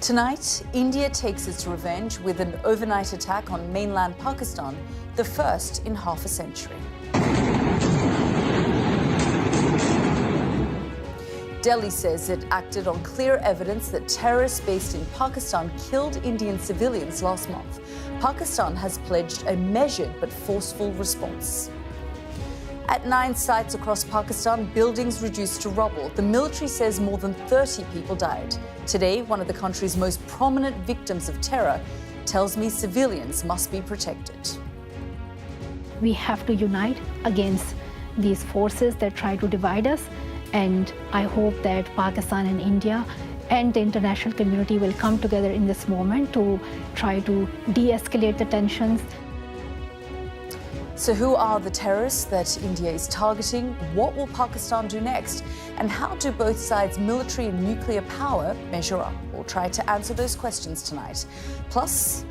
Tonight, India takes its revenge with an overnight attack on mainland Pakistan, the first in half a century. Delhi says it acted on clear evidence that terrorists based in Pakistan killed Indian civilians last month. Pakistan has pledged a measured but forceful response. At 9 sites across Pakistan, buildings reduced to rubble. The military says more than 30 people died. Today, one of the country's most prominent victims of terror tells me civilians must be protected. We have to unite against these forces that try to divide us, and I hope that Pakistan and India and the international community will come together in this moment to try to de-escalate the tensions. So who are the terrorists that India is targeting? What will Pakistan do next? And how do both sides' military and nuclear power measure up? We'll try to answer those questions tonight. Plus,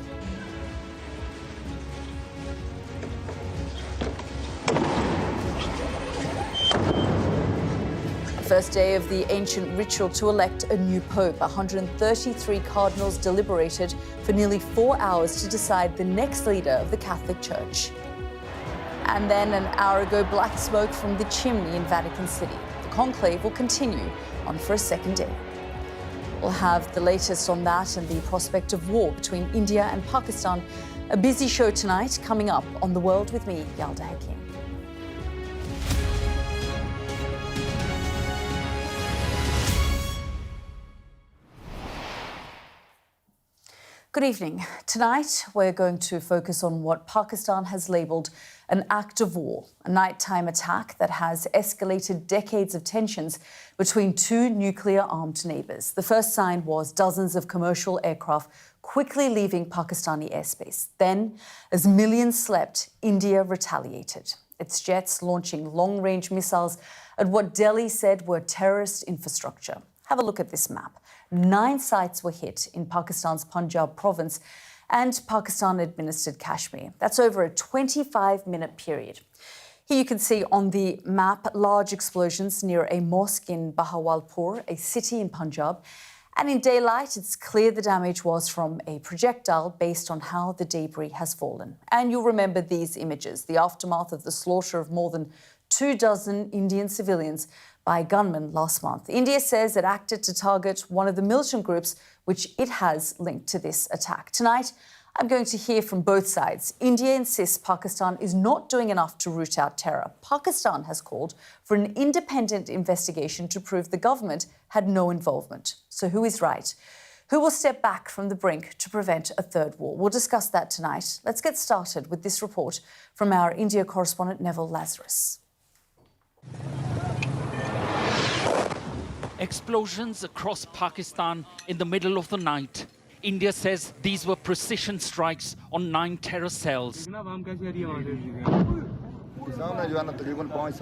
first day of the ancient ritual to elect a new pope. 133 cardinals deliberated for nearly 4 hours to decide the next leader of the Catholic Church. And then an hour ago, black smoke from the chimney in Vatican City. The conclave will continue on for a second day. We'll have the latest on that and the prospect of war between India and Pakistan. A busy show tonight coming up on The World with me, Yalda Hakim. Good evening. Tonight, we're going to focus on what Pakistan has labelled an act of war, a nighttime attack that has escalated decades of tensions between two nuclear-armed neighbours. The first sign was dozens of commercial aircraft quickly leaving Pakistani airspace. Then, as millions slept, India retaliated, its jets launching long-range missiles at what Delhi said were terrorist infrastructure. Have a look at this map. 9 sites were hit in Pakistan's Punjab province and Pakistan-administered Kashmir. That's over a 25-minute period. Here you can see on the map large explosions near a mosque in Bahawalpur, a city in Punjab. And in daylight, it's clear the damage was from a projectile based on how the debris has fallen. And you'll remember these images, the aftermath of the slaughter of more than 24 Indian civilians by gunmen last month. India says it acted to target one of the militant groups which it has linked to this attack. Tonight, I'm going to hear from both sides. India insists Pakistan is not doing enough to root out terror. Pakistan has called for an independent investigation to prove the government had no involvement. So who is right? Who will step back from the brink to prevent a third war? We'll discuss that tonight. Let's get started with this report from our India correspondent Neville Lazarus. Explosions across Pakistan in the middle of the night. India says these were precision strikes on 9 terror cells.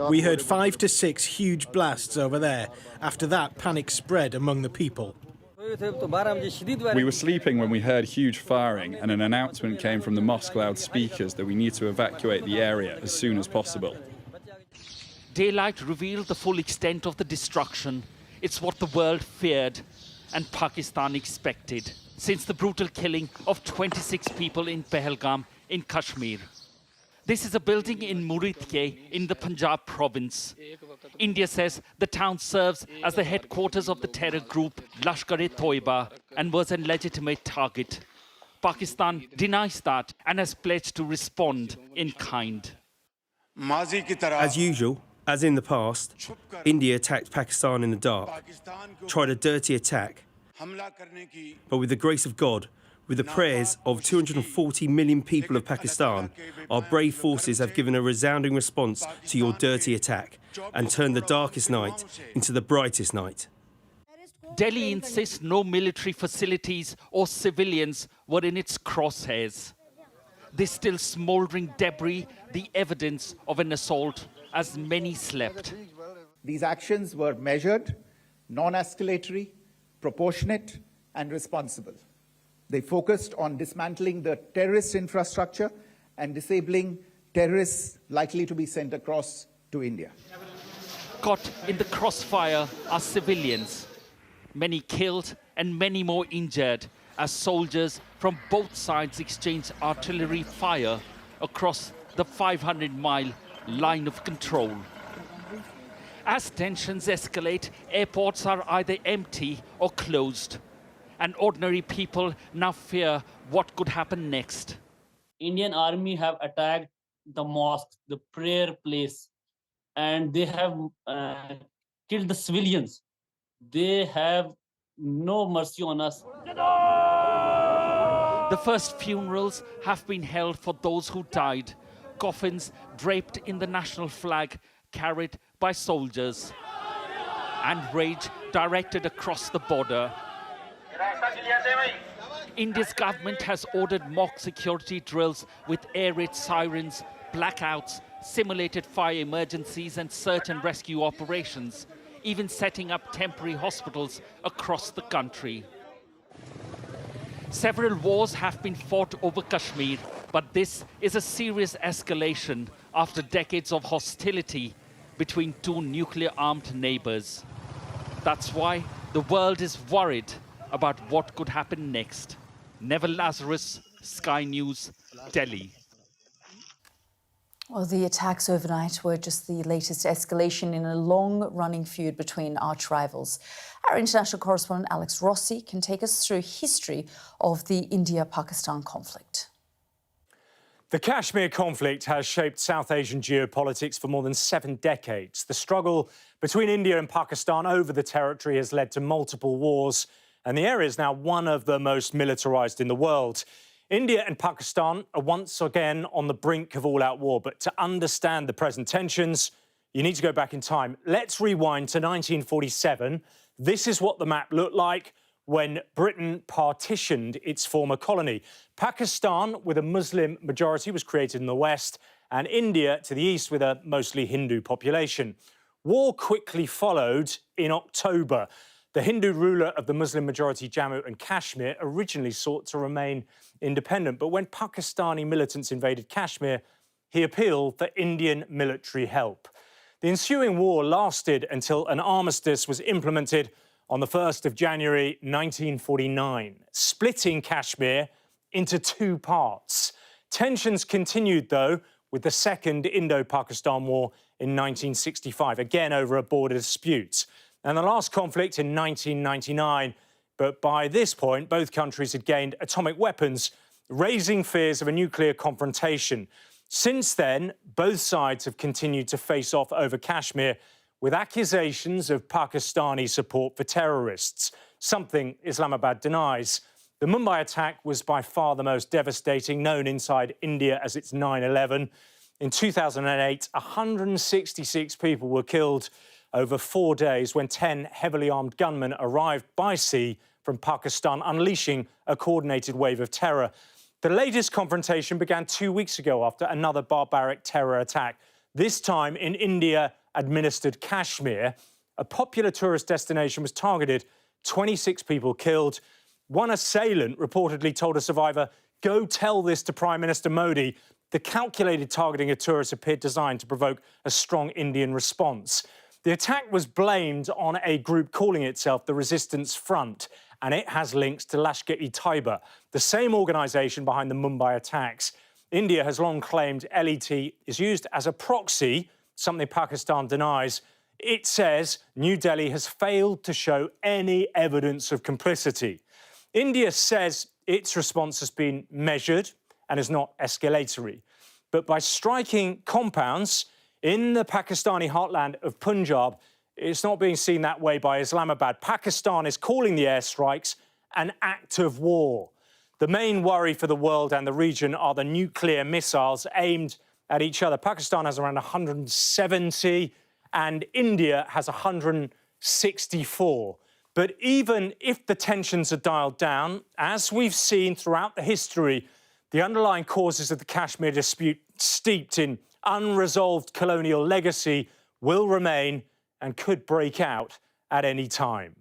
We heard 5 to 6 huge blasts over there. After that, panic spread among the people. We were sleeping when we heard huge firing and an announcement came from the mosque loudspeakers that we need to evacuate the area as soon as possible. Daylight revealed the full extent of the destruction. It's what the world feared and Pakistan expected since the brutal killing of 26 people in Pahalgam in Kashmir. This is a building in Muridke in the Punjab province. India says the town serves as the headquarters of the terror group Lashkar-e-Toiba and was a legitimate target. Pakistan denies that and has pledged to respond in kind. As usual, as in the past, India attacked Pakistan in the dark, tried a dirty attack. But with the grace of God, with the prayers of 240 million people of Pakistan, our brave forces have given a resounding response to your dirty attack and turned the darkest night into the brightest night. Delhi insists no military facilities or civilians were in its crosshairs. There's still smouldering debris, the evidence of an assault, as many slept. These actions were measured, non-escalatory, proportionate, and responsible. They focused on dismantling the terrorist infrastructure and disabling terrorists likely to be sent across to India. Caught in the crossfire are civilians, many killed and many more injured as soldiers from both sides exchanged artillery fire across the 500-mile line of control. As tensions escalate, airports are either empty or closed, and ordinary people now fear what could happen next. Indian army have attacked the mosque, the prayer place, and they have killed the civilians. They have no mercy on us. The first funerals have been held for those who died, coffins draped in the national flag carried by soldiers, and rage directed across the border. India's government has ordered mock security drills with air raid sirens, blackouts, simulated fire emergencies and search and rescue operations, even setting up temporary hospitals across the country. Several wars have been fought over Kashmir, but this is a serious escalation after decades of hostility between two nuclear-armed neighbors. That's why the world is worried about what could happen next. Neville Lazarus, Sky News, Delhi. Well, the attacks overnight were just the latest escalation in a long-running feud between arch rivals. Our international correspondent Alex Rossi can take us through history of the India-Pakistan conflict. The Kashmir conflict has shaped South Asian geopolitics for more than 7 decades. The struggle between India and Pakistan over the territory has led to multiple wars, and the area is now one of the most militarized in the world. India and Pakistan are once again on the brink of all-out war, but to understand the present tensions, you need to go back in time. Let's rewind to 1947. This is what the map looked like when Britain partitioned its former colony. Pakistan, with a Muslim majority, was created in the west, and India to the east with a mostly Hindu population. War quickly followed in October. The Hindu ruler of the Muslim-majority Jammu and Kashmir originally sought to remain independent, but when Pakistani militants invaded Kashmir, he appealed for Indian military help. The ensuing war lasted until an armistice was implemented on the 1st of January 1949, splitting Kashmir into 2 parts. Tensions continued, though, with the Second Indo-Pakistan War in 1965, again over a border dispute, and the last conflict in 1999. But by this point, both countries had gained atomic weapons, raising fears of a nuclear confrontation. Since then, both sides have continued to face off over Kashmir, with accusations of Pakistani support for terrorists, something Islamabad denies. The Mumbai attack was by far the most devastating, known inside India as its 9/11. In 2008, 166 people were killed over 4 days when 10 heavily armed gunmen arrived by sea from Pakistan, unleashing a coordinated wave of terror. The latest confrontation began 2 weeks ago after another barbaric terror attack, this time in India-administered Kashmir. A popular tourist destination was targeted, 26 people killed. One assailant reportedly told a survivor, "Go tell this to Prime Minister Modi." The calculated targeting of tourists appeared designed to provoke a strong Indian response. The attack was blamed on a group calling itself the Resistance Front, and it has links to Lashkar-e-Taiba, the same organisation behind the Mumbai attacks. India has long claimed LET is used as a proxy, something Pakistan denies. It says New Delhi has failed to show any evidence of complicity. India says its response has been measured and is not escalatory. But by striking compounds in the Pakistani heartland of Punjab, it's not being seen that way by Islamabad. Pakistan is calling the airstrikes an act of war. The main worry for the world and the region are the nuclear missiles aimed at each other. Pakistan has around 170 and India has 164. But even if the tensions are dialed down, as we've seen throughout the history, the underlying causes of the Kashmir dispute, steeped in unresolved colonial legacy, will remain and could break out at any time.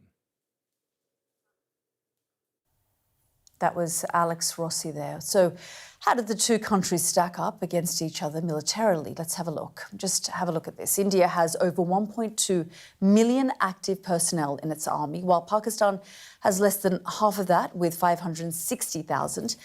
That was Alex Rossi there. So how did the two countries stack up against each other militarily? Let's have a look. Just have a look at this. India has over 1.2 million active personnel in its army, while Pakistan has less than half of that, with 560,000.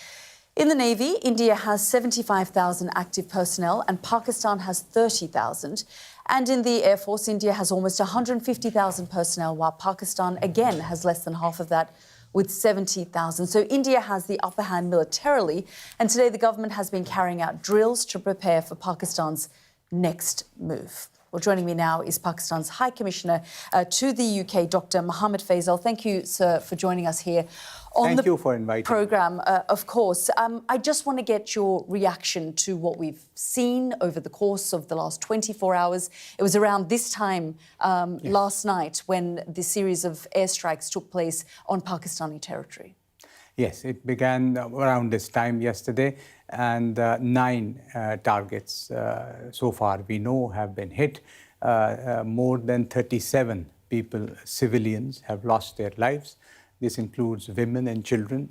In the Navy, India has 75,000 active personnel and Pakistan has 30,000. And in the Air Force, India has almost 150,000 personnel, while Pakistan, again, has less than half of that, with 70,000. So India has the upper hand militarily, and today the government has been carrying out drills to prepare for Pakistan's next move. Well, joining me now is Pakistan's High Commissioner to the UK, Dr. Mohammad Faisal. Thank you, sir, for joining us here on Thank you for inviting program, of course. I just want to get your reaction to what we've seen over the course of the last 24 hours. It was around this time last night when the series of airstrikes took place on Pakistani territory. Yes, it began around this time yesterday, and 9 targets so far we know have been hit. More than 37 people, civilians, have lost their lives. This includes women and children.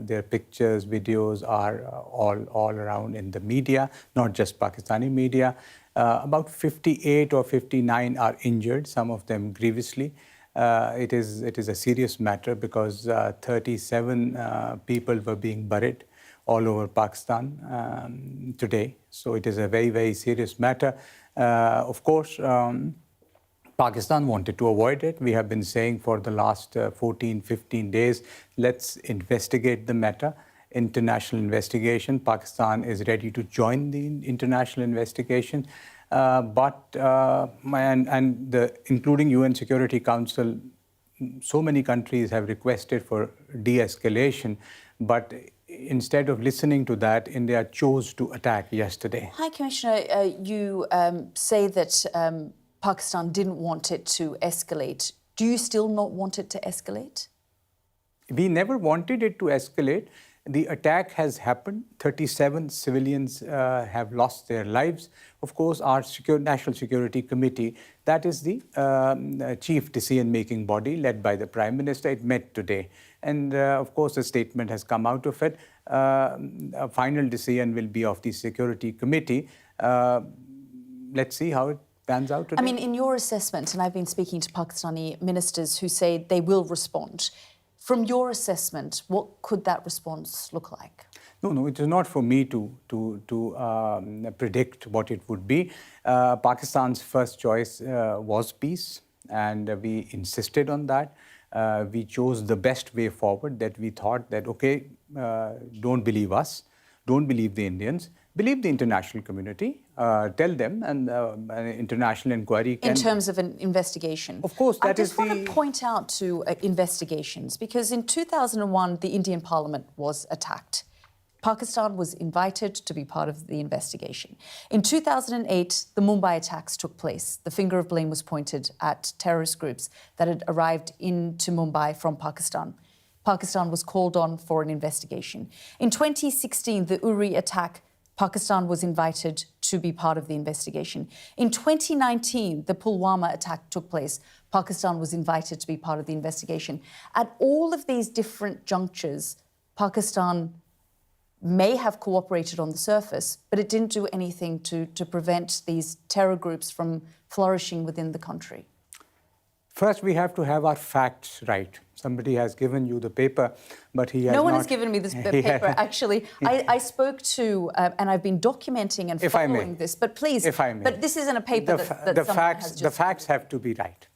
Their pictures, videos are all around in the media, not just Pakistani media. About 58 or 59 are injured, some of them grievously. It is a serious matter because 37 people were being buried all over Pakistan today. So it is a very, very serious matter. Of course, Pakistan wanted to avoid it. We have been saying for the last 14, 15 days, let's investigate the matter. International investigation. Pakistan is ready to join the international investigation. Including UN Security Council, so many countries have requested for de-escalation, but instead of listening to that, India chose to attack yesterday. High Commissioner, you say that Pakistan didn't want it to escalate. Do you still not want it to escalate? We never wanted it to escalate. The attack has happened. 37 civilians have lost their lives. Of course, our National Security Committee, that is the chief decision-making body led by the Prime Minister. It met today. And of course, a statement has come out of it. A final decision will be of the Security Committee. Let's see how it pans out today. I mean, in your assessment, and I've been speaking to Pakistani ministers who say they will respond, from your assessment, what could that response look like? No, it is not for me to predict what it would be. Pakistan's first choice was peace, and we insisted on that. We chose the best way forward, that we thought that, okay, don't believe us, don't believe the Indians, believe the international community, tell them, and an international inquiry can... In terms of an investigation? Of course, that is the... I just want to point out to investigations, because in 2001, the Indian Parliament was attacked. Pakistan was invited to be part of the investigation. In 2008, the Mumbai attacks took place. The finger of blame was pointed at terrorist groups that had arrived into Mumbai from Pakistan. Pakistan was called on for an investigation. In 2016, the Uri attack, Pakistan was invited to be part of the investigation. In 2019, the Pulwama attack took place. Pakistan was invited to be part of the investigation. At all of these different junctures, Pakistan may have cooperated on the surface, but it didn't do anything to prevent these terror groups from flourishing within the country. First, we have to have our facts right. Somebody has given you the paper, but he has No one not... has given me this paper, actually. I spoke to, and I've been documenting and following this, but please, if I may. But this isn't a paper that someone has just... The facts have to be right.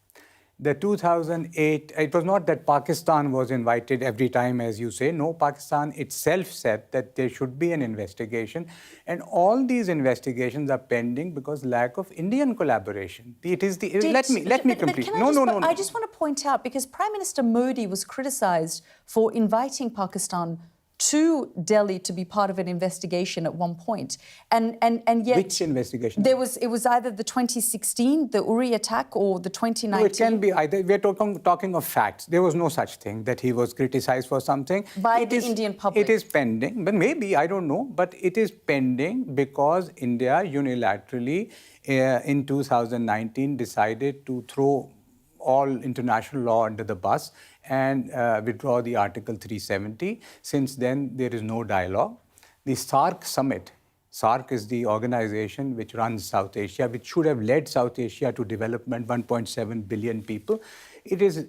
The 2008, it was not that Pakistan was invited every time, as you say. No, Pakistan itself said that there should be an investigation. And all these investigations are pending because lack of Indian collaboration. It is the... Let me complete. No. I just want to point out, because Prime Minister Modi was criticised for inviting Pakistan to Delhi to be part of an investigation at one point, and yet... Which investigation? It was either the 2016, the Uri attack, or the 2019... No, it can be either. We're talking of facts. There was no such thing that he was criticised for something. By the Indian public. It is pending, but maybe, I don't know, but it is pending because India unilaterally in 2019 decided to throw all international law under the bus and withdraw the Article 370. Since then, there is no dialogue. The SAARC summit, SAARC is the organization which runs South Asia, which should have led South Asia to development, 1.7 billion people. It is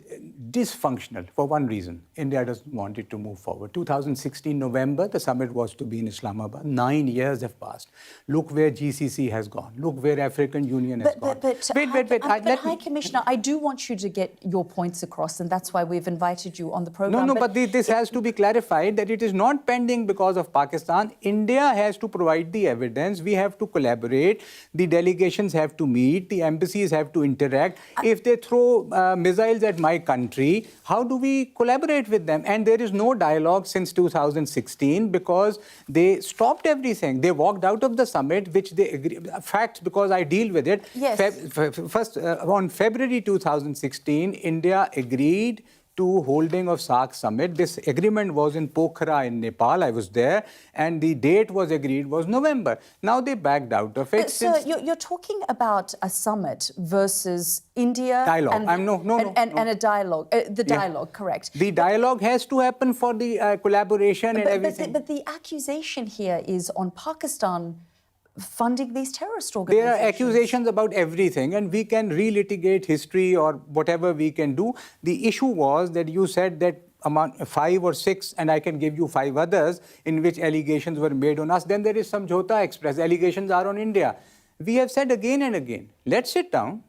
dysfunctional for one reason. India doesn't want it to move forward. 2016 November, the summit was to be in Islamabad. 9 years have passed. Look where GCC has gone. Look where African Union has gone. Wait. High Commissioner, I do want you to get your points across, and that's why we've invited you on the program. But this has to be clarified that it is not pending because of Pakistan. India has to provide the evidence. We have to collaborate. The delegations have to meet. The embassies have to interact. If they throw missiles at my country, how do we collaborate with them? And there is no dialogue since 2016 because they stopped everything. They walked out of the summit, which they agree. Facts, because I deal with it. Yes. First, on February 2016, India agreed to holding of SAARC summit. This agreement was in Pokhara in Nepal. I was there, and the date was agreed was November. Now they backed out of it. So you're talking about a summit versus India dialogue. And a dialogue. The dialogue, correct? The dialogue has to happen for the collaboration and everything. But the accusation here is on Pakistan funding these terrorist organizations. There are accusations about everything, and we can relitigate history or whatever we can do. The issue was that you said that among 5 or 6, and I can give you 5 others, in which allegations were made on us. Then there is Samjhauta Express. Allegations are on India. We have said again and again, let's sit down,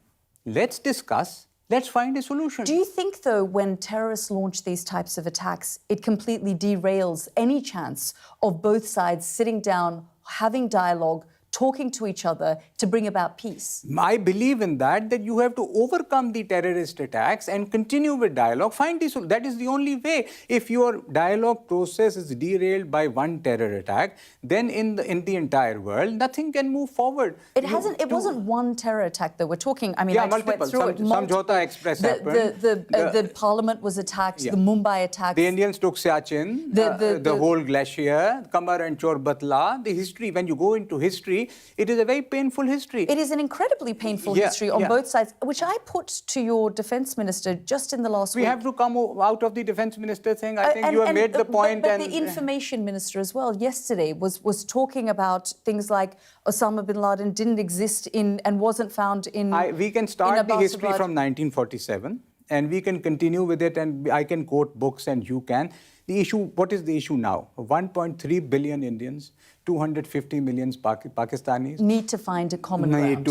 let's discuss, let's find a solution. Do you think, though, when terrorists launch these types of attacks, it completely derails any chance of both sides sitting down, having dialogue, talking to each other to bring about peace? I believe in that you have to overcome the terrorist attacks and continue with dialogue. Find the solution. That is the only way. If your dialogue process is derailed by one terror attack, then in the entire world, nothing can move forward. It wasn't one terror attack, though. We're talking, I multiple. Samjhauta Express happened. The parliament was attacked, the Mumbai attacks. The Indians took Siachen, the whole glacier, Kamar and Chor Batla. The history, when you go into history, it is a very painful history. It is an incredibly painful history on both sides, which I put to your defence minister just in the last week. We have to come out of the defence minister thing. I think you have made the point. But the information minister as well yesterday was talking about things like Osama bin Laden didn't exist in and wasn't found in. We can start the history from 1947 and we can continue with it, and I can quote books and you can. The issue, what is the issue now? 1.3 billion Indians, 250 million Pakistanis. Need to find a common ground.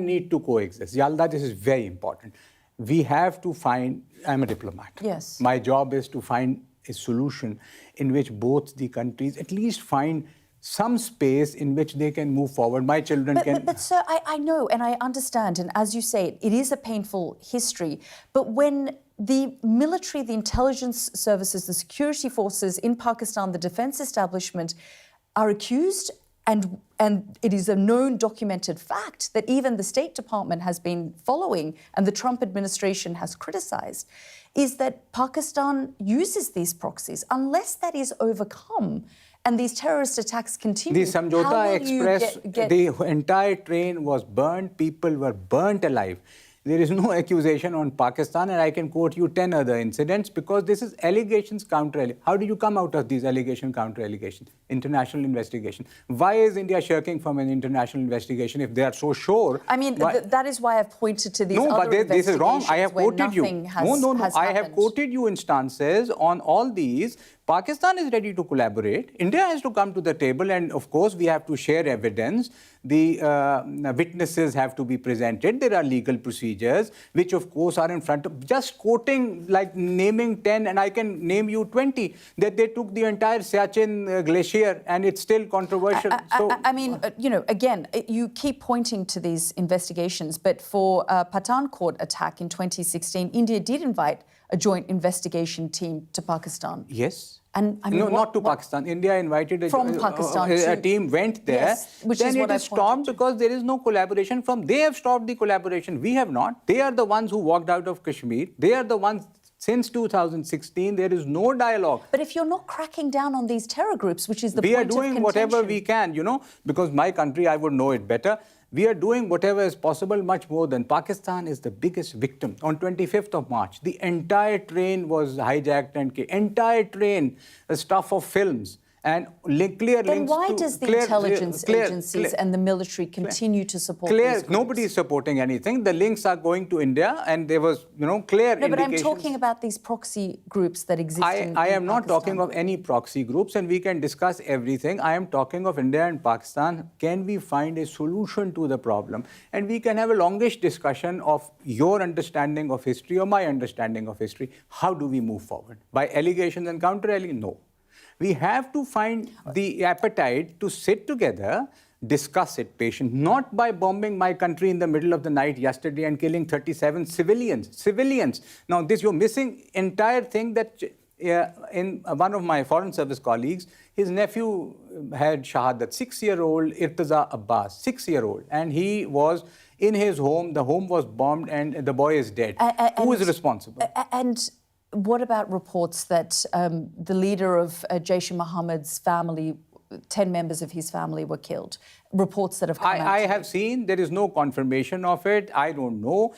Need to coexist. Yalda, this is very important. We have to find, I'm a diplomat. Yes. My job is to find a solution in which both the countries at least find some space in which they can move forward. My children can... But sir, I know and I understand, and as you say, it is a painful history, but when the military, the intelligence services, the security forces in Pakistan, the defence establishment are accused, and it is a known documented fact that even the State Department has been following and the Trump administration has criticised, is that Pakistan uses these proxies. Unless that is overcome and these terrorist attacks continue, the Samjhauta Express, the entire train was burnt, people were burnt alive. There is no accusation on Pakistan, and I can quote you 10 other incidents because this is allegations counter. How do you come out of these allegation counter allegations? International investigation. Why is India shirking from an international investigation if they are so sure? I mean, that is why I've pointed to these other investigations. No, but this is wrong. I have quoted you. I have quoted you instances on all these. Pakistan is ready to collaborate. India has to come to the table, and of course we have to share evidence. The witnesses have to be presented. There are legal procedures, which of course are in front of, just quoting, like naming 10, and I can name you 20, that they took the entire Siachen glacier and it's still controversial. I mean, again, you keep pointing to these investigations, but for Pathankot attack in 2016, India did invite a joint investigation team to Pakistan. Yes. And I mean, not to Pakistan. India invited a team went there. Yes, which then is what it is stopped because there is no collaboration from. They have stopped the collaboration. We have not. They are the ones who walked out of Kashmir. They are the ones. Since 2016, there is no dialogue. But if you're not cracking down on these terror groups, which is the point of contention. We are doing whatever we can, because my country, I would know it better. We are doing whatever is possible, much more than. Pakistan is the biggest victim. On 25th of March, the entire train was hijacked and entire train, the stuff of films. And clear then links why to, does the clear, intelligence clear, agencies and the military continue to support clear, these groups? nobody is supporting anything. The links are going to India, and there was, clear No, but I'm indications. talking about these proxy groups that exist in I am not Pakistan. talking of any proxy groups, and we can discuss everything. I am talking of India and Pakistan. Can we find a solution to the problem? And we can have a longish discussion of your understanding of history or my understanding of history. How do we move forward? By allegations and counter-allegations? No. We have to find the appetite to sit together, discuss it patient, not by bombing my country in the middle of the night yesterday and killing 37 civilians. Now, you're missing entire thing that in one of my Foreign Service colleagues, his nephew had shahadat, 6-year-old Irtaza Abbas, 6-year-old, and he was in his home, the home was bombed and the boy is dead. Who is responsible? And what about reports that the leader of Jaish-e-Mohammed's family, 10 members of his family were killed? Reports that have come out. I have seen, there is no confirmation of it. I don't know.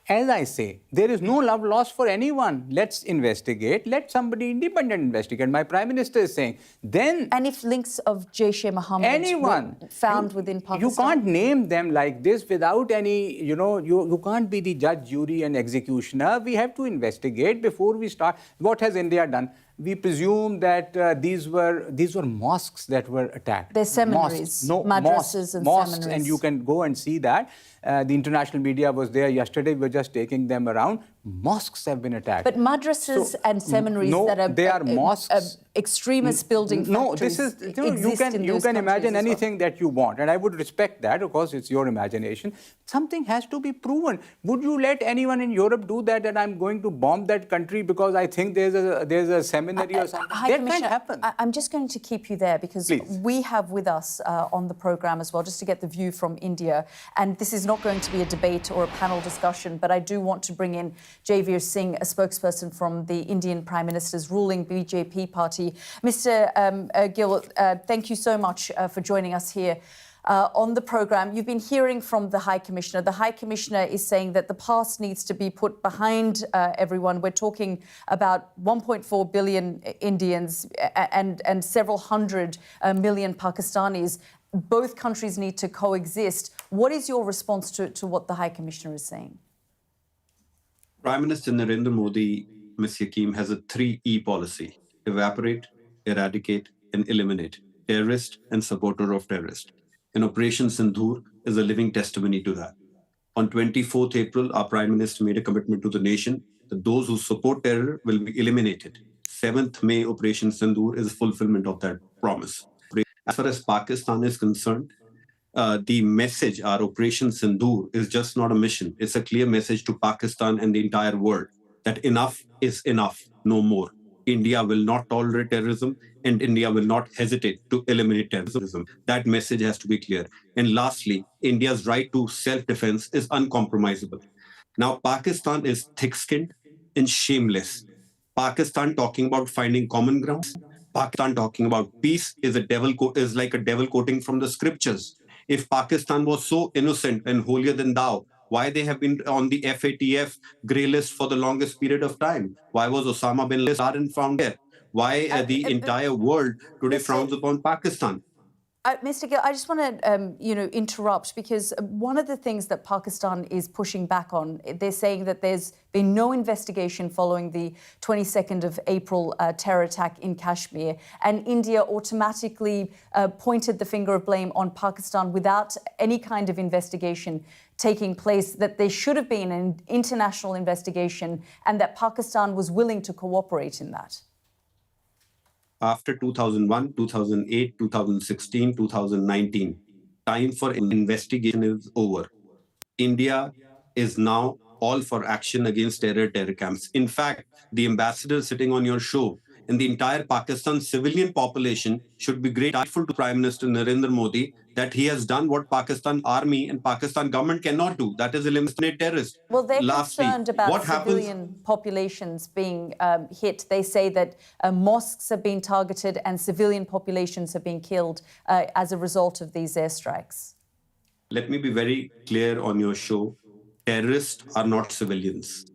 As I say, there is no love lost for anyone. Let's investigate. Let somebody independent investigate. My Prime Minister is saying, then... And if links of Jaish-e-Mohammed were found within Pakistan? You can't name them like this without any, you can't be the judge, jury and executioner. We have to investigate before we start. What has India done? We presume that these were mosques that were attacked. They're seminaries, madrasas and mosques, seminaries. And you can go and see that. The international media was there yesterday. We're just taking them around. Mosques have been attacked. But madrasas and seminaries that are they are mosques. Extremist building factories. No, this is you can imagine anything that you want, and I would respect that. Of course, it's your imagination. Something has to be proven. Would you let anyone in Europe do that? And I'm going to bomb that country because I think there's a seminary or something. That can't happen. I'm just going to keep you there because we have with us on the program as well, just to get the view from India. And this is not going to be a debate or a panel discussion, but I do want to bring in Jaiveer Singh, a spokesperson from the Indian Prime Minister's ruling BJP party. Mr. Gill, thank you so much for joining us here on the programme. You've been hearing from the High Commissioner. The High Commissioner is saying that the past needs to be put behind everyone. We're talking about 1.4 billion Indians and several hundred million Pakistanis. Both countries need to coexist. What is your response to what the High Commissioner is saying? Prime Minister Narendra Modi, Ms. Hakim, has a 3E policy: evaporate, eradicate, and eliminate terrorist and supporter of terrorist. And Operation Sindoor is a living testimony to that. On 24th April, our Prime Minister made a commitment to the nation that those who support terror will be eliminated. 7th May, Operation Sindoor is a fulfillment of that promise. As far as Pakistan is concerned, the message, our Operation Sindoor, is just not a mission. It's a clear message to Pakistan and the entire world that enough is enough, no more. India will not tolerate terrorism, and India will not hesitate to eliminate terrorism. That message has to be clear. And lastly, India's right to self-defense is uncompromisable. Now, Pakistan is thick-skinned and shameless. Pakistan talking about finding common grounds. Pakistan talking about peace is like a devil quoting from the scriptures. If Pakistan was so innocent and holier than thou, why they have been on the FATF grey list for the longest period of time? Why was Osama bin Laden found there? Why the entire world today frowns upon Pakistan? Mr. Gill, I just want to, interrupt because one of the things that Pakistan is pushing back on, they're saying that there's been no investigation following the 22nd of April terror attack in Kashmir, and India automatically pointed the finger of blame on Pakistan without any kind of investigation taking place, that there should have been an international investigation and that Pakistan was willing to cooperate in that. After 2001, 2008, 2016, 2019, time for investigation is over. India is now all for action against terror camps. In fact, the ambassador sitting on your show and the entire Pakistan civilian population should be grateful to Prime Minister Narendra Modi that he has done what Pakistan army and Pakistan government cannot do, that is eliminate terrorists. Well, they're concerned about civilian populations being hit. They say that mosques have been targeted and civilian populations have been killed as a result of these airstrikes. let me be very clear on your show. Terrorists are not civilians.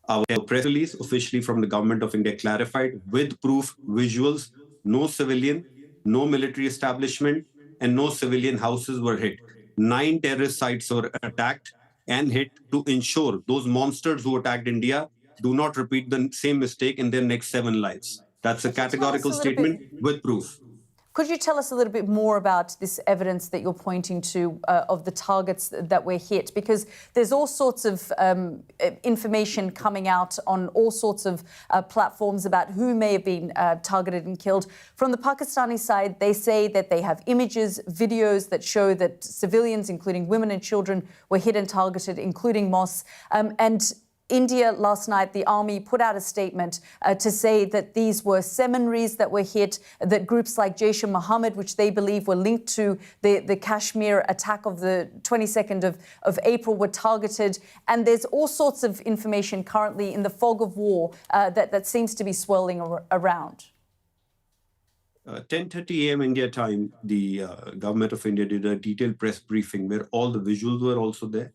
Our press release officially from the government of India clarified with proof, visuals, no civilian, no military establishment, and no civilian houses were hit. 9 terrorist sites were attacked and hit to ensure those monsters who attacked India do not repeat the same mistake in their next 7 lives. That's a categorical statement with proof. Could you tell us a little bit more about this evidence that you're pointing to of the targets that were hit? Because there's all sorts of information coming out on all sorts of platforms about who may have been targeted and killed. From the Pakistani side, they say that they have images, videos that show that civilians, including women and children, were hit and targeted, including mosques. And India last night, the army put out a statement to say that these were seminaries that were hit, that groups like Mohammad, which they believe were linked to the Kashmir attack of the 22nd of April, were targeted. And there's all sorts of information currently in the fog of war that seems to be swirling around. 10:30 a.m. India time, the government of India did a detailed press briefing where all the visuals were also there.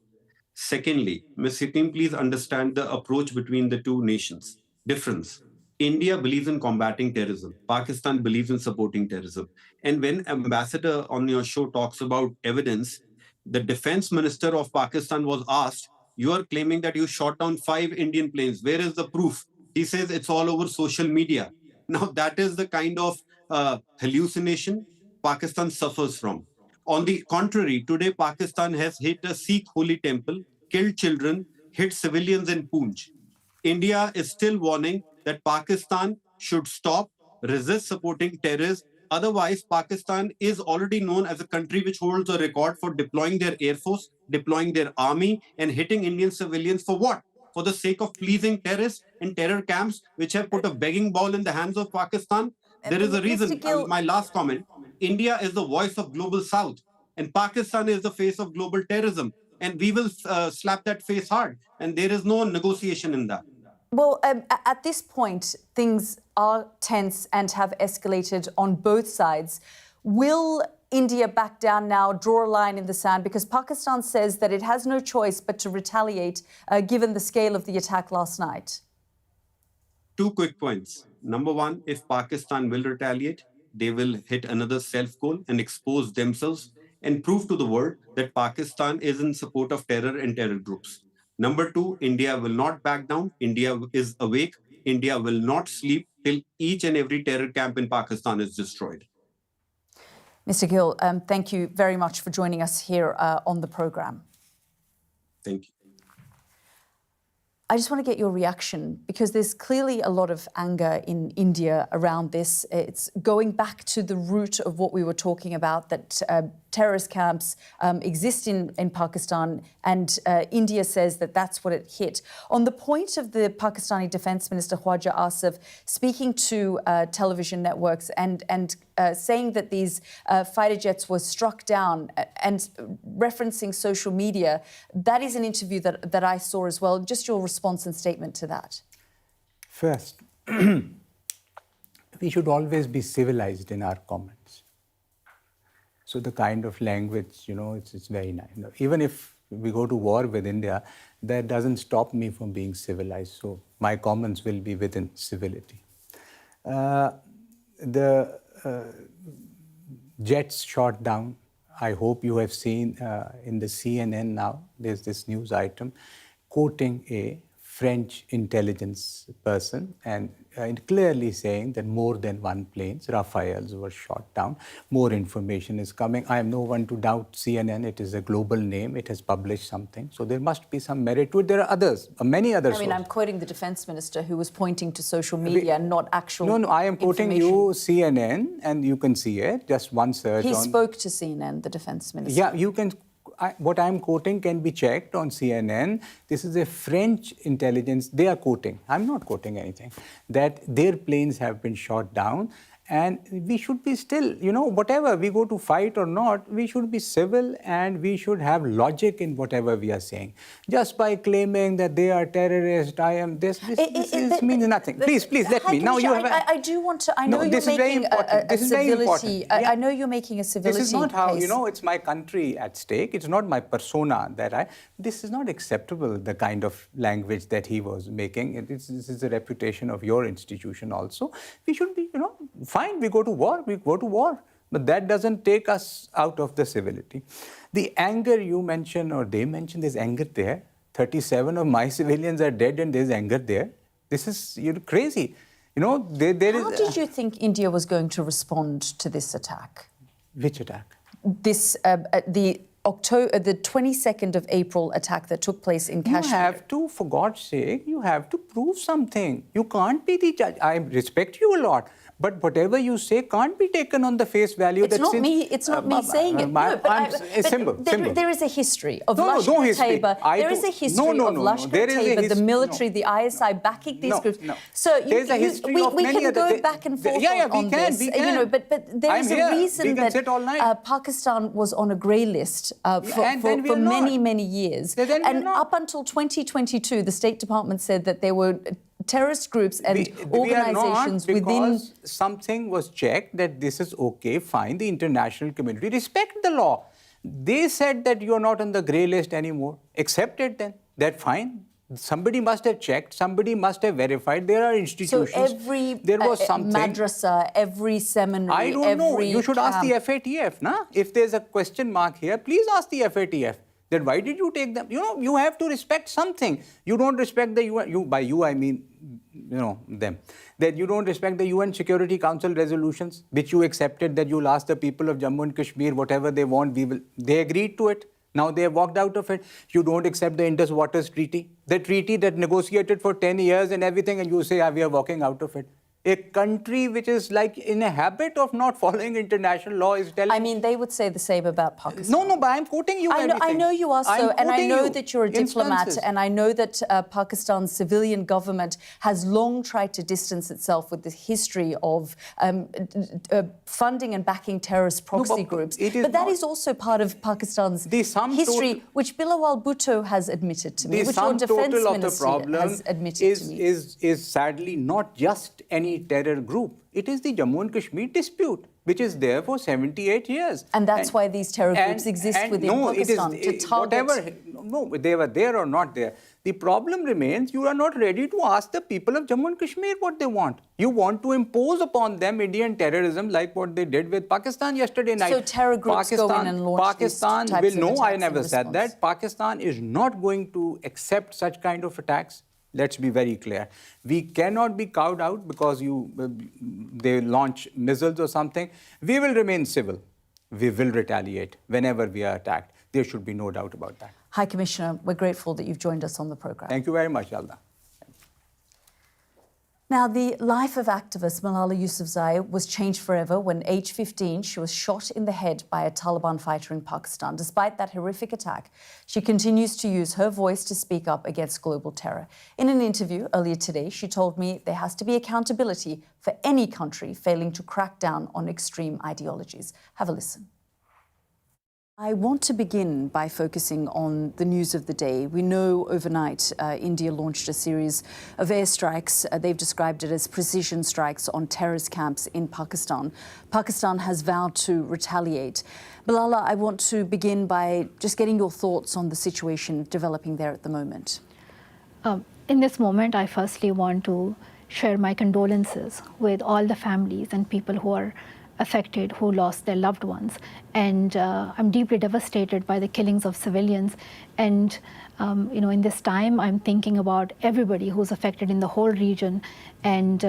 Secondly, Ms. Hakim, please understand the approach between the two nations. Difference. India believes in combating terrorism. Pakistan believes in supporting terrorism. And when ambassador on your show talks about evidence, the defense minister of Pakistan was asked, you are claiming that you shot down 5 Indian planes. Where is the proof? He says it's all over social media. Now that is the kind of hallucination Pakistan suffers from. On the contrary, today Pakistan has hit a Sikh holy temple, killed children, hit civilians in Poonch. India is still warning that Pakistan should stop, resist supporting terrorists. Otherwise, Pakistan is already known as a country which holds a record for deploying their air force, deploying their army, and hitting Indian civilians for what? For the sake of pleasing terrorists in terror camps, which have put a begging ball in the hands of Pakistan. There is a reason. My last comment. India is the voice of global South, and Pakistan is the face of global terrorism. And we will slap that face hard. And there is no negotiation in that. Well, at this point, things are tense and have escalated on both sides. Will India back down now, draw a line in the sand? Because Pakistan says that it has no choice but to retaliate, given the scale of the attack last night. 2 quick points. Number 1, if Pakistan will retaliate, they will hit another self-goal and expose themselves and prove to the world that Pakistan is in support of terror and terror groups. Number 2, India will not back down. India is awake. India will not sleep till each and every terror camp in Pakistan is destroyed. Mr. Gill, thank you very much for joining us here on the programme. Thank you. I just want to get your reaction, because there's clearly a lot of anger in India around this. It's going back to the root of what we were talking about, that terrorist camps exist in Pakistan, and India says that that's what it hit. On the point of the Pakistani Defence Minister Khwaja Asif speaking to television networks and saying that these fighter jets were struck down and referencing social media, that is an interview that I saw as well. Just your response and statement to that. First, we should always be civilized in our comments. So the kind of language, it's very nice. Even if we go to war with India, that doesn't stop me from being civilized. So my comments will be within civility. The jets shot down. I hope you have seen in the CNN now, there's this news item quoting a French intelligence person and clearly saying that more than 1 plane, Rafales, were shot down. More information is coming. I am no one to doubt CNN. It is a global name. It has published something. So there must be some merit to it. There are others, many other sources. I'm quoting the defense minister who was pointing to social media and not actual No, I am quoting you CNN, and you can see it. Just one search. He spoke to CNN, the defense minister. Yeah, you can. What I'm quoting can be checked on CNN. This is a French intelligence. They are quoting. I'm not quoting anything. That their planes have been shot down. And we should be still, whatever we go to fight or not, we should be civil and we should have logic in whatever we are saying. Just by claiming that they are terrorists, I am this means nothing. Please, let me. Now you have. I do want to. I know you're making a civility. I know you're making a civility. This is not how case. It's my country at stake. It's not my persona that I. This is not acceptable. The kind of language that he was making. This is the reputation of your institution also. We should be, fine. We go to war. But that doesn't take us out of the civility. The anger you mentioned, or they mentioned, there's anger there. 37 of my civilians are dead and there's anger there. This is crazy. How did you think India was going to respond to this attack? Which attack? This, the 22nd of April attack that took place in Kashmir. You have to, for God's sake, you have to prove something. You can't be the judge. I respect you a lot. But whatever you say can't be taken on the face value. It's not me saying it. There is a history of Lashkar Taiba. There is a history of Lashkar Taiba, the military, the ISI backing these groups. So we can go back and forth on this. But there is a reason that Pakistan was on a grey list for many years. And up until 2022, the State Department said that there were terrorist groups and organizations within. Something was checked that this is okay, fine. The international community respect the law. They said that you're not on the grey list anymore. Accept it then. That's fine. Somebody must have checked. Somebody must have verified. There are institutions. So every madrasa, every seminary, I don't know. You should ask the FATF, na? If there's a question mark here, please ask the FATF. Then why did you take them? You have to respect something. You don't respect the UN. By you, I mean, them. That you don't respect the UN Security Council resolutions, which you accepted that you'll ask the people of Jammu and Kashmir whatever they want. They agreed to it. Now they have walked out of it. You don't accept the Indus Waters Treaty, the treaty that negotiated for 10 years and everything, and you say, we are walking out of it. A country which is like in a habit of not following international law is telling... I mean, they would say the same about Pakistan. No, but I'm quoting you I know you are so, and I know that you're a diplomat, and I know that Pakistan's civilian government has long tried to distance itself with the history of funding and backing terrorist proxy groups. But that is also part of Pakistan's history, which Bilawal Bhutto has admitted to me, which your defense minister has admitted to me. Is sadly not just any terror group. It is the Jammu and Kashmir dispute, which is there for 78 years. And that's why these terror groups exist within Pakistan, to target... No, they were there or not there. The problem remains, you are not ready to ask the people of Jammu and Kashmir what they want. You want to impose upon them Indian terrorism like what they did with Pakistan yesterday night. So terror groups go in and launch these types of attacks. No, I never said that. Pakistan is not going to accept such kind of attacks. Let's be very clear. We cannot be cowed out because they launch missiles or something. We will remain civil. We will retaliate whenever we are attacked. There should be no doubt about that. High Commissioner, we're grateful that you've joined us on the programme. Thank you very much, Yalda. Now, the life of activist Malala Yusufzai was changed forever when, aged 15, she was shot in the head by a Taliban fighter in Pakistan. Despite that horrific attack, she continues to use her voice to speak up against global terror. In an interview earlier today, she told me there has to be accountability for any country failing to crack down on extreme ideologies. Have a listen. I want to begin by focusing on the news of the day. We know overnight India launched a series of airstrikes. They've described it as precision strikes on terrorist camps in Pakistan. Pakistan has vowed to retaliate. Malala, I want to begin by just getting your thoughts on the situation developing there at the moment. In this moment, I firstly want to share my condolences with all the families and people who are affected, who lost their loved ones. And I'm deeply devastated by the killings of civilians. And, in this time, I'm thinking about everybody who's affected in the whole region and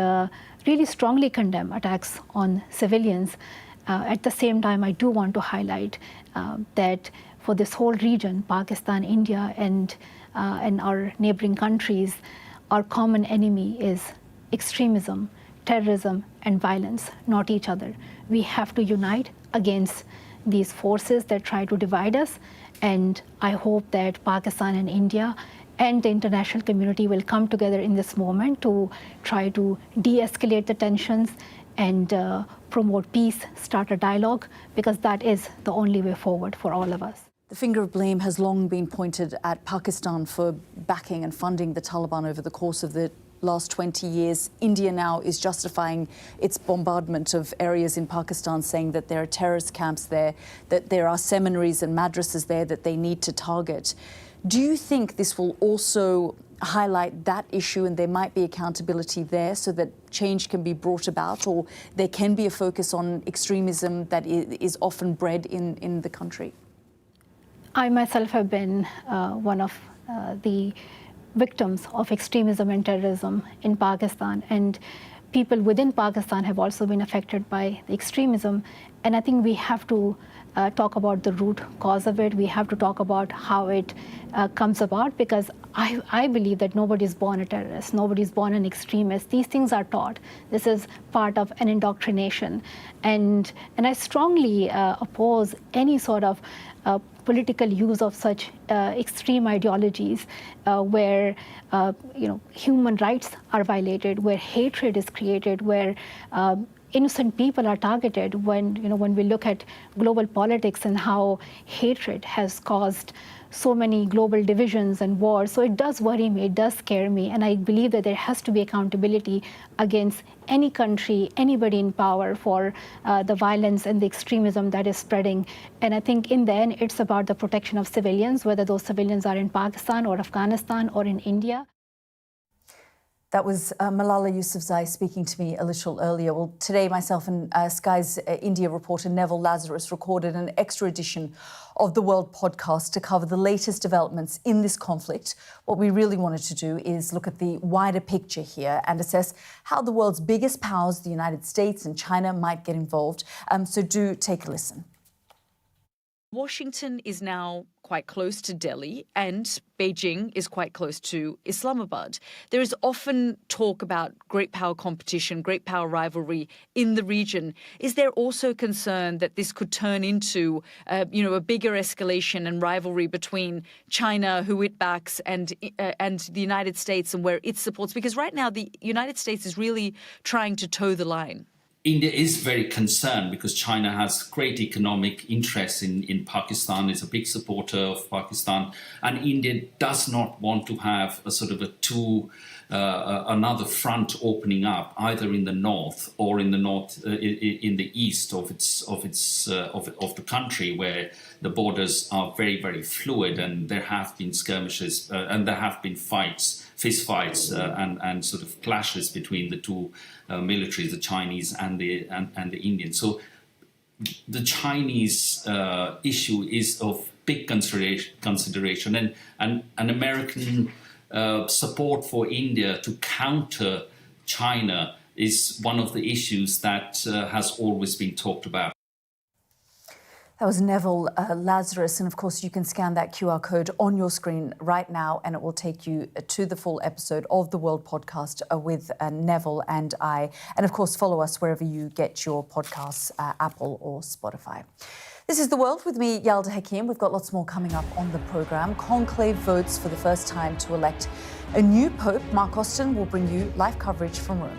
really strongly condemn attacks on civilians. At the same time, I do want to highlight that for this whole region, Pakistan, India, and our neighboring countries, our common enemy is extremism, terrorism, and violence, not each other. We have to unite against these forces that try to divide us, and I hope that Pakistan and India and the international community will come together in this moment to try to de-escalate the tensions and promote peace, start a dialogue, because that is the only way forward for all of us. The finger of blame has long been pointed at Pakistan for backing and funding the Taliban over the course of the last 20 years. India now is justifying its bombardment of areas in Pakistan, saying that there are terrorist camps there, that there are seminaries and madrasas there that they need to target. Do you think this will also highlight that issue and there might be accountability there so that change can be brought about, or there can be a focus on extremism that is often bred in the country? I myself have been one of the victims of extremism and terrorism in Pakistan, and people within Pakistan have also been affected by the extremism. And I think we have to talk about the root cause of it. We have to talk about how it comes about, because I believe that nobody is born a terrorist, nobody is born an extremist. These things are taught. This is part of an indoctrination. And I strongly oppose any sort of political use of such extreme ideologies where human rights are violated, where hatred is created, where innocent people are targeted. When we look at global politics and how hatred has caused so many global divisions and wars. So it does worry me, it does scare me, and I believe that there has to be accountability against any country, anybody in power for the violence and the extremism that is spreading. And I think in the end, it's about the protection of civilians, whether those civilians are in Pakistan or Afghanistan or in India. That was Malala Yusufzai speaking to me a little earlier. Well, today, myself and Sky's India reporter Neville Lazarus recorded an extra edition of the World podcast to cover the latest developments in this conflict. What we really wanted to do is look at the wider picture here and assess how the world's biggest powers, the United States and China, might get involved. So do take a listen. Washington is now quite close to Delhi and Beijing is quite close to Islamabad. There is often talk about great power competition, great power rivalry in the region. Is there also concern that this could turn into, a bigger escalation and rivalry between China, who it backs, and the United States and where it supports? Because right now the United States is really trying to toe the line. India is very concerned because China has great economic interest in Pakistan, is a big supporter of Pakistan, and India does not want to have a sort of another front opening up either in the north or in the east of the country, where the borders are very, very fluid, and there have been skirmishes and there have been fist fights and sort of clashes between the two militaries, the Chinese and the Indian. So the Chinese issue is of big consideration, and an American support for India to counter China is one of the issues that has always been talked about. That was Neville Lazarus, and of course you can scan that QR code on your screen right now and it will take you to the full episode of the World Podcast with Neville and I. And of course follow us wherever you get your podcasts, Apple or Spotify. This is The World with me, Yalda Hakim. We've got lots more coming up on the programme. Conclave votes for the first time to elect a new Pope. Mark Austin will bring you live coverage from Rome.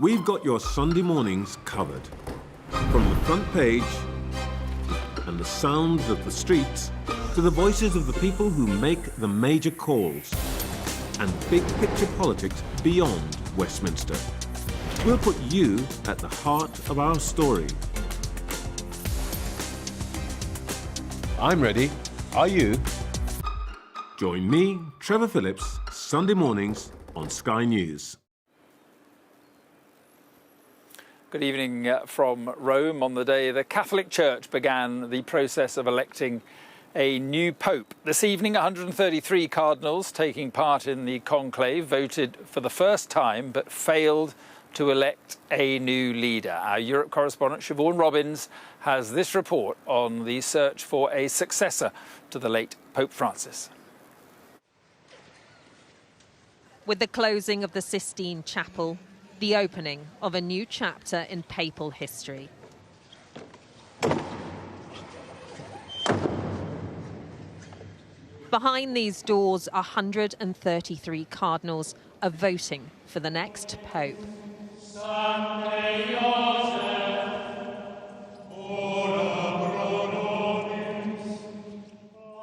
we've got your Sunday mornings covered. From the front page and the sounds of the streets to the voices of the people who make the major calls and big picture politics beyond Westminster. We'll put you at the heart of our story. I'm ready. Are you? Join me, Trevor Phillips, Sunday mornings on Sky News. Good evening from Rome. On the day the Catholic Church began the process of electing a new pope. This evening, 133 cardinals taking part in the conclave voted for the first time but failed to elect a new leader. Our Europe correspondent Siobhan Robbins has this report on the search for a successor to the late Pope Francis. With the closing of the Sistine Chapel, the opening of a new chapter in papal history. Behind these doors, 133 cardinals are voting for the next pope.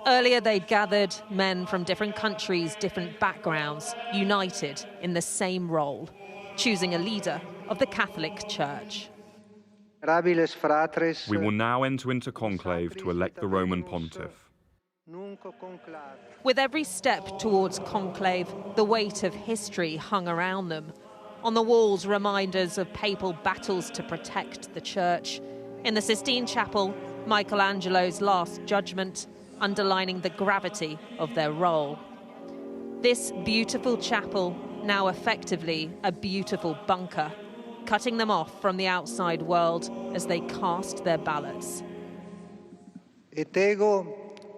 Earlier, they'd gathered men from different countries, different backgrounds, united in the same role, choosing a leader of the Catholic Church. We will now enter into conclave to elect the Roman pontiff. With every step towards conclave, the weight of history hung around them. On the walls, reminders of papal battles to protect the church. In the Sistine Chapel, Michelangelo's Last Judgment, underlining the gravity of their role. This beautiful chapel, now effectively a beautiful bunker, cutting them off from the outside world as they cast their ballots. Et ego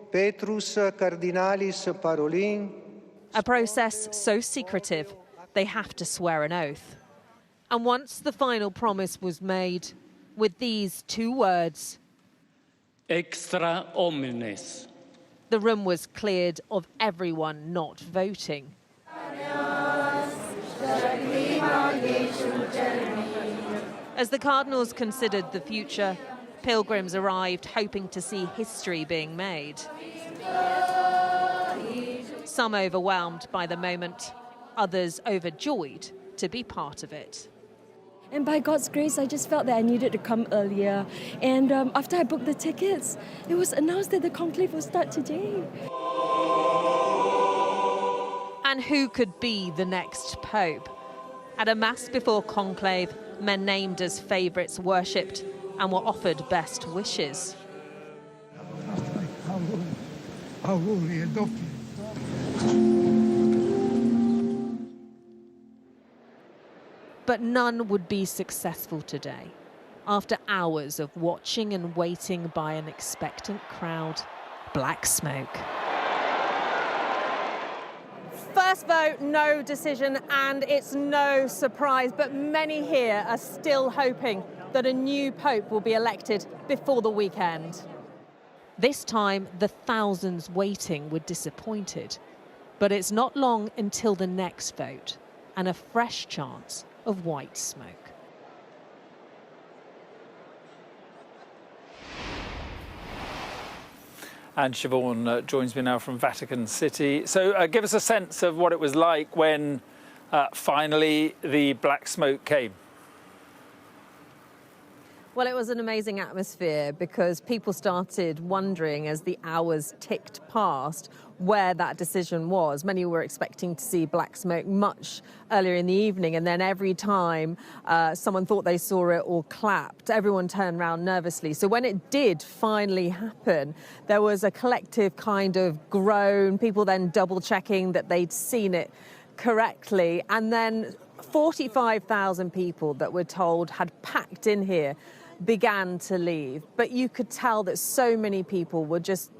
Petrus cardinalis parolin. A process so secretive, they have to swear an oath. And once the final promise was made, with these two words, Extra omnes. the room was cleared of everyone not voting. As the cardinals considered the future, pilgrims arrived hoping to see history being made. Some overwhelmed by the moment, others overjoyed to be part of it. And by God's grace, I just felt that I needed to come earlier. And after I booked the tickets, it was announced that the conclave will start today. And who could be the next pope? At a mass before conclave, men named as favourites worshipped and were offered best wishes. But none would be successful today. After hours of watching and waiting by an expectant crowd, black smoke. First vote, no decision, and it's no surprise, but many here are still hoping that a new pope will be elected before the weekend. This time, the thousands waiting were disappointed. But it's not long until the next vote and a fresh chance of white smoke. And Siobhan joins me now from Vatican City. So give us a sense of what it was like when finally the black smoke came. Well, it was an amazing atmosphere because people started wondering as the hours ticked past where that decision was. Many were expecting to see black smoke much earlier in the evening, and then every time someone thought they saw it or clapped, everyone turned around nervously. So when it did finally happen, there was a collective kind of groan, people then double-checking that they'd seen it correctly, and then 45,000 people that we're told had packed in here began to leave. But you could tell that so many people were just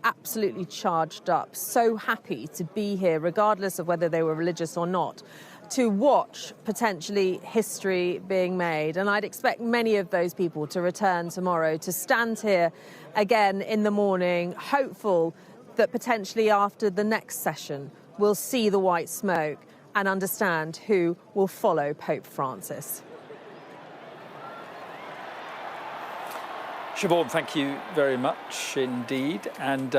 absolutely charged up, so happy to be here, regardless of whether they were religious or not, to watch potentially history being made. And I'd expect many of those people to return tomorrow, to stand here again in the morning, hopeful that potentially after the next session we'll see the white smoke and understand who will follow Pope Francis. Siobhan, thank you very much indeed. And,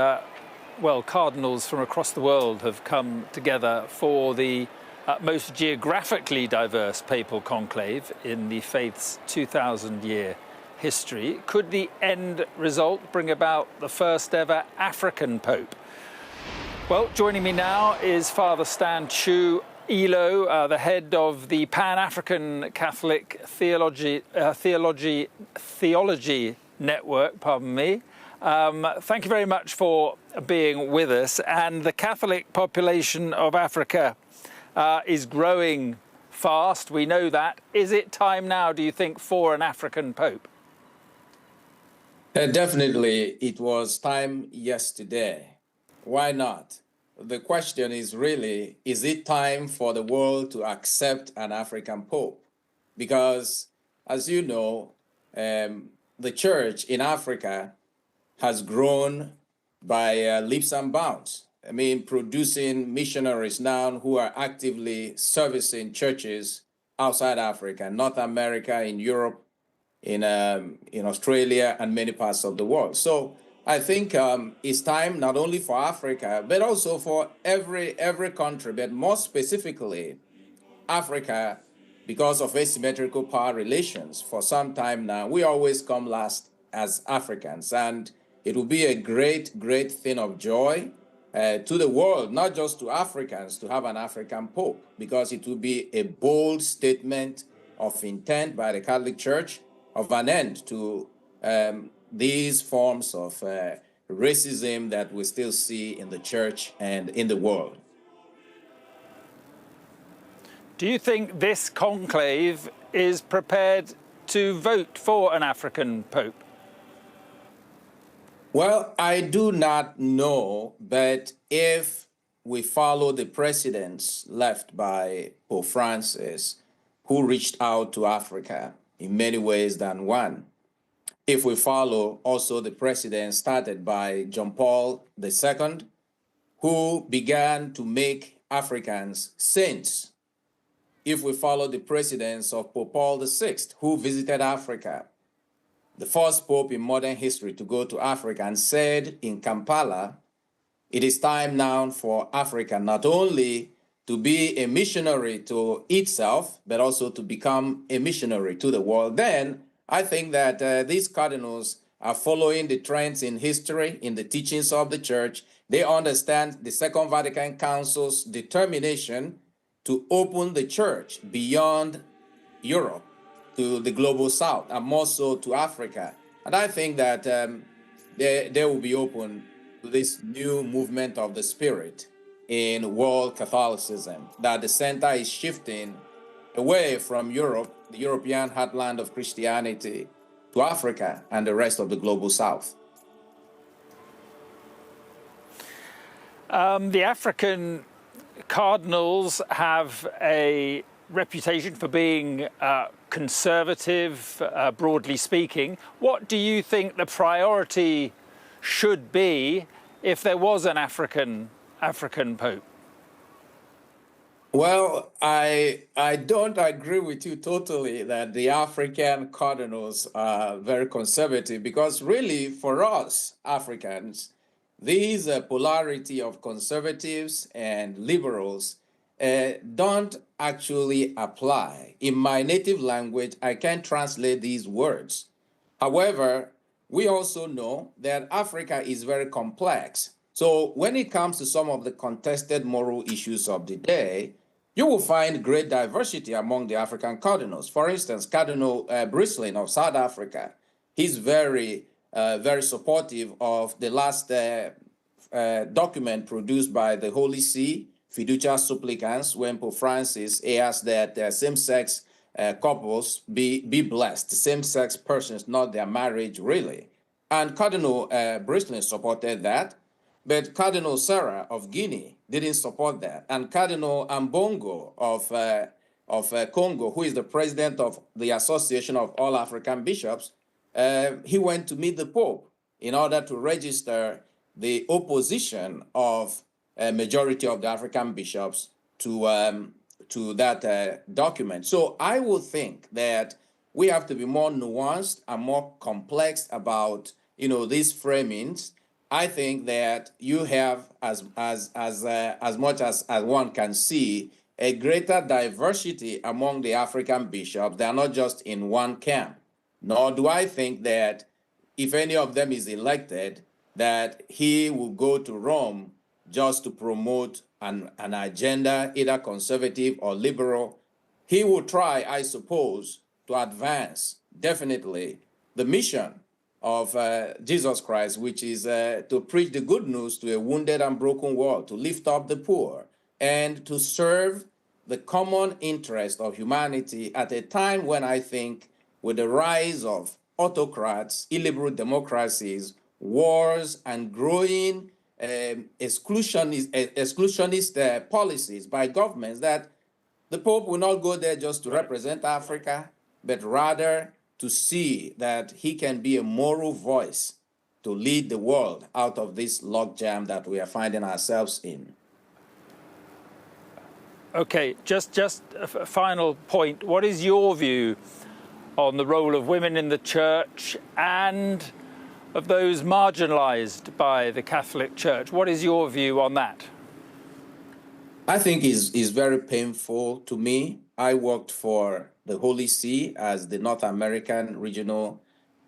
well, cardinals from across the world have come together for the most geographically diverse papal conclave in the faith's 2,000-year history. Could the end result bring about the first ever African pope? Well, joining me now is Father Stan Chu Elo, the head of the Pan-African Catholic Theology Network, pardon me. Thank you very much for being with us. And the Catholic population of Africa is growing fast. We know that. Is it time now, do you think, for an African pope? Definitely, it was time yesterday. Why not? The question is really, is it time for the world to accept an African pope? Because, as you know, the church in Africa has grown by leaps and bounds. I mean, producing missionaries now who are actively servicing churches outside Africa, North America, in Europe, in Australia, and many parts of the world. So I think it's time not only for Africa, but also for every country, but more specifically Africa, because of asymmetrical power relations. For some time now, we always come last as Africans, and it will be a great, great thing of joy to the world, not just to Africans, to have an African pope, because it will be a bold statement of intent by the Catholic Church of an end to these forms of racism that we still see in the church and in the world. Do you think this conclave is prepared to vote for an African pope? Well, I do not know, but if we follow the precedents left by Pope Francis, who reached out to Africa in many ways than one, if we follow also the precedent started by John Paul II, who began to make Africans saints, if we follow the precedents of Papal VI, who visited Africa, the first pope in modern history to go to Africa, and said in Kampala, it is time now for Africa not only to be a missionary to itself, but also to become a missionary to the world. Then I think that these cardinals are following the trends in history, in the teachings of the church. They understand the Second Vatican Council's determination to open the church beyond Europe to the global south, and more so to Africa. And I think that they will be open to this new movement of the Spirit in world Catholicism, that the center is shifting away from Europe, the European heartland of Christianity, to Africa and the rest of the global south. The African cardinals have a reputation for being conservative, broadly speaking. What do you think the priority should be if there was an African pope? Well, I don't agree with you totally that the African cardinals are very conservative, because really for us Africans, these polarity of conservatives and liberals don't actually apply. In my native language, I can't translate these words. However, we also know that Africa is very complex. So when it comes to some of the contested moral issues of the day, you will find great diversity among the African cardinals. For instance, Cardinal Brislin of South Africa, he's very supportive of the last document produced by the Holy See, Fiducia Supplicans, when Pope Francis asked that same-sex couples be blessed, same-sex persons, not their marriage, really. And Cardinal Brislin supported that. But Cardinal Sarah of Guinea didn't support that. And Cardinal Ambongo of Congo, who is the president of the Association of All African Bishops, he went to meet the Pope in order to register the opposition of a majority of the African bishops to that document. So I would think that we have to be more nuanced and more complex about, these framings. I think that you have, as much as one can see, a greater diversity among the African bishops. They are not just in one camp. Nor do I think that if any of them is elected, that he will go to Rome just to promote an agenda, either conservative or liberal. He will try, I suppose, to advance, definitely, the mission of Jesus Christ, which is to preach the good news to a wounded and broken world, to lift up the poor, and to serve the common interest of humanity at a time when I think with the rise of autocrats, illiberal democracies, wars, and growing exclusionist policies by governments, that the Pope will not go there just to represent Africa, but rather to see that he can be a moral voice to lead the world out of this logjam that we are finding ourselves in. Okay, just a final point. What is your view on the role of women in the church and of those marginalized by the Catholic Church? What is your view on that? I think is very painful to me. I worked for the Holy See as the North American regional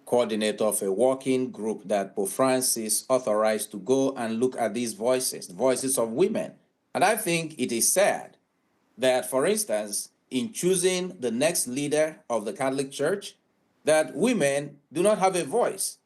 coordinator of a working group that Pope Francis authorized to go and look at these voices, the voices of women. And I think it is sad that, for instance, in choosing the next leader of the Catholic Church, that women do not have a voice.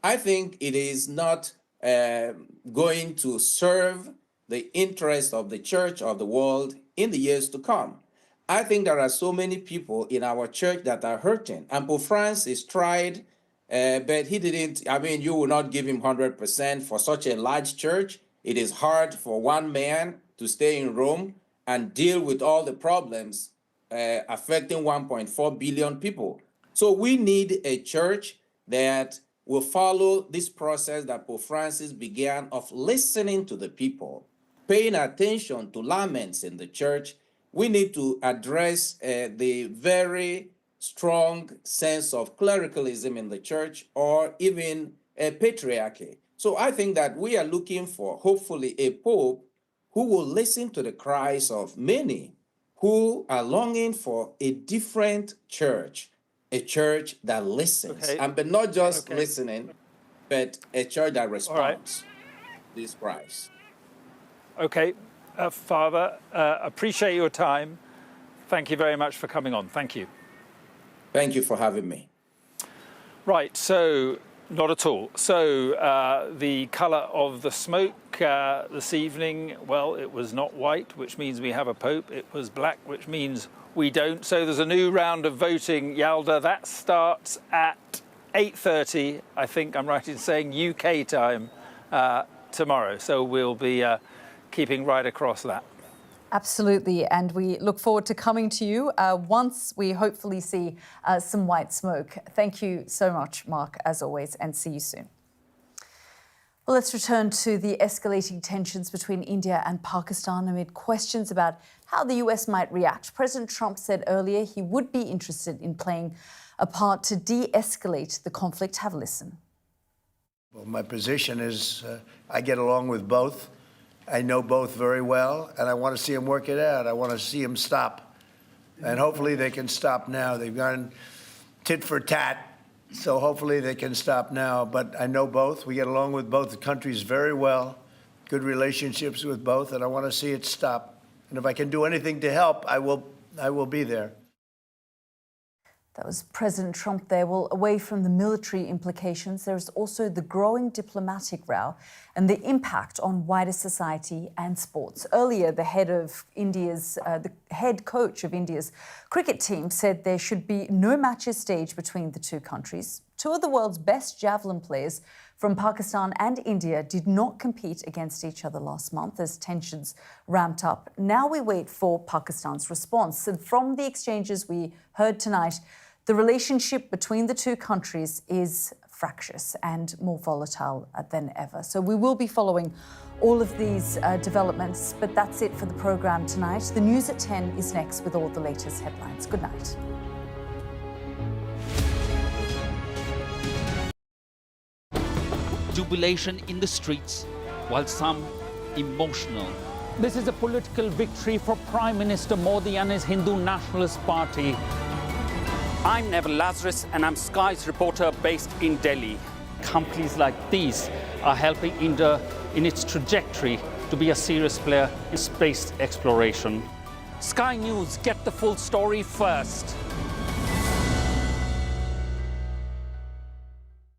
I think it is not going to serve the interest of the church of the world in the years to come. I think there are so many people in our church that are hurting. And Pope Francis tried, but he didn't. I mean, you will not give him 100% for such a large church. It is hard for one man to stay in Rome and deal with all the problems affecting 1.4 billion people. So we need a church that will follow this process that Pope Francis began of listening to the people, paying attention to laments in the church. We need to address the very strong sense of clericalism in the church, or even a patriarchy. So I think that we are looking for, hopefully, a pope who will listen to the cries of many who are longing for a different church, a church that listens, but not just listening, but a church that responds to these cries. Okay, Father, appreciate your time. Thank you very much for coming on. Thank you. Thank you for having me. Right, so not at all. So the colour of the smoke this evening, well, it was not white, which means we have a pope. It was black, which means we don't. So there's a new round of voting, Yalda. That starts at 8:30, I think I'm right in saying, UK time tomorrow. So we'll be keeping right across that. Absolutely, and we look forward to coming to you once we hopefully see some white smoke. Thank you so much, Mark, as always, and see you soon. Well, let's return to the escalating tensions between India and Pakistan amid questions about how the US might react. President Trump said earlier he would be interested in playing a part to de-escalate the conflict. Have a listen. Well, my position is I get along with both. I know both very well, and I want to see them work it out. I want to see them stop. And hopefully they can stop now. They've gone tit for tat, so hopefully they can stop now. But I know both. We get along with both countries very well, good relationships with both, and I want to see it stop. And if I can do anything to help, I will be there. That was President Trump there. Well, away from the military implications, there's also the growing diplomatic row and the impact on wider society and sports. Earlier, the head coach of India's cricket team said there should be no matches staged between the two countries. Two of the world's best javelin players from Pakistan and India did not compete against each other last month as tensions ramped up. Now we wait for Pakistan's response. And from the exchanges we heard tonight, the relationship between the two countries is fractious and more volatile than ever. So we will be following all of these developments, but that's it for the programme tonight. The news at 10 is next with all the latest headlines. Good night. jubilation in the streets, while some emotional. This is a political victory for Prime Minister Modi and his Hindu Nationalist Party. I'm Neville Lazarus and I'm Sky's reporter based in Delhi. Companies like these are helping India in its trajectory to be a serious player in space exploration. Sky News, get the full story first.